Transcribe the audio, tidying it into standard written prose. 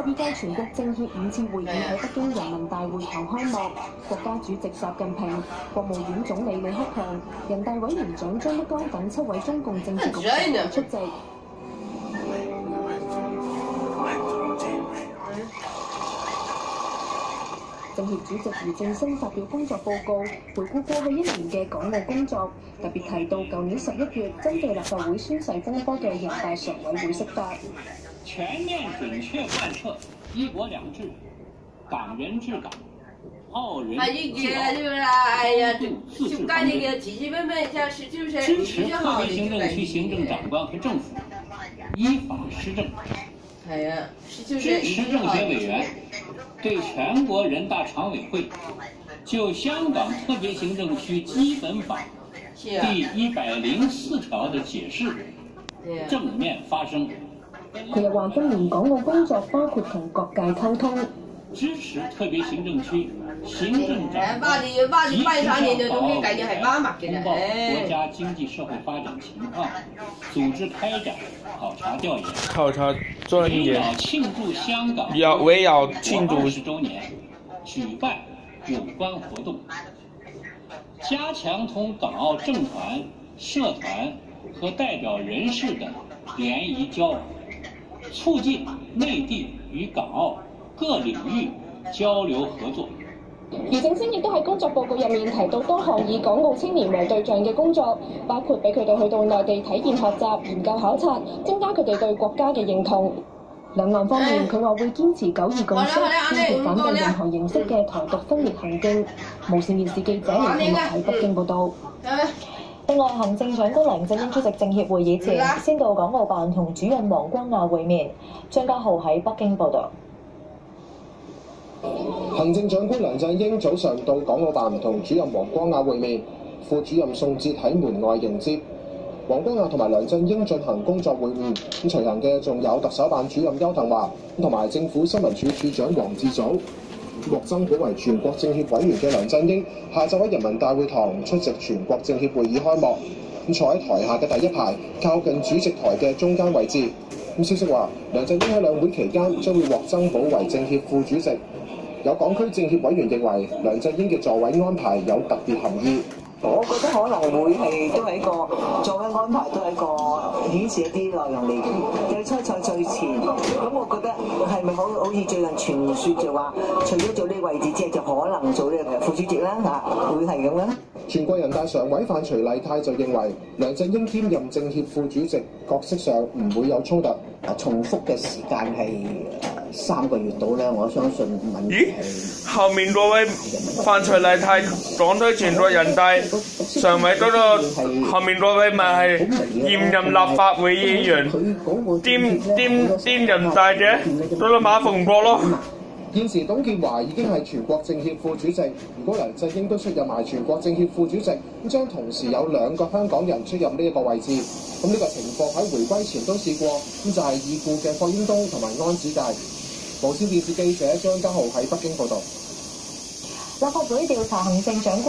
12屆全國政協5次會議喺北京人民大會堂開幕，國家主席習近平、國務院總理李克強、人大委員長張德江等7位中共政治局常委出席。政協主席俞正聲發表工作報告，回顧過去1年嘅港澳工作，特別提到舊年11月針對立法會宣誓風波嘅人大常委會釋法，全面準確貫徹一國兩制、港人治港、澳人治澳、自治方針，支持特別行政區行政長官和政府依法施政，支持政協委員對全國人大常委會就香港特別行政區基本法第104條的解釋正面發聲。佢又話：今年港澳工作包括同各界溝通，支持特別行政區行政長官及時報國家經濟社會發展情況，組織開展考察調研，慶祝香港20周年，舉辦有關活動，加強同港澳政團、社團和代表人士等聯誼交往，促進內地與港澳各領域交流合作。俞正聲亦都喺工作報告入面提到多項以港澳青年為對象嘅工作，包括俾佢哋去到內地體驗學習、研究考察，增加佢哋對國家嘅認同。兩岸方面，佢話會堅持9·2共識，堅決反對任何形式嘅台獨分裂行徑。無線電視記者李建樂喺北京報道。另外，行政長官梁振英出席政協會議前，先到港澳辦同主任黃光亞會面。張家浩喺北京報導。行政長官梁振英早上到港澳辦同主任黃光亞會面，副主任宋哲喺門外迎接。黃光亞同埋梁振英進行工作會晤，咁隨行嘅仲有特首辦主任邱騰華同埋政府新聞處處長黃志祖。獲增補為全國政協委員嘅梁振英，下晝喺人民大會堂出席全國政協會議開幕。咁坐喺台下嘅第一排，靠近主席台嘅中間位置。咁消息話，梁振英喺兩會期間將會獲增補為政協副主席。有港區政協委員認為，梁振英嘅座位安排有特別含義。我覺得可能會都係一個座位安排，都係一個顯示一啲內容嚟嘅。有車坐最前，咁我覺得係咪好似最近傳説就話，除咗做呢個位置之外，就可能做呢個副主席啦嚇，會係咁樣。全國人大常委范徐麗泰就認為，梁振英兼任政協副主席角色上唔會有衝突。重複嘅時間係3個月到咧，我相信問題係。後面嗰位范徐麗泰港區全國人大常委嗰個後面嗰位咪係現任立法會議員兼人大嘅嗰個馬逢國咯。現時董建華已經係全國政協副主席，如果梁振英都出任埋全國政協副主席，咁將同時有2個香港人出任呢一個位置。咁呢個情況喺回歸前都試過，咁就係已故嘅霍英東同埋安子介。無線電視記者張家浩喺北京報導。立法會調查行政長官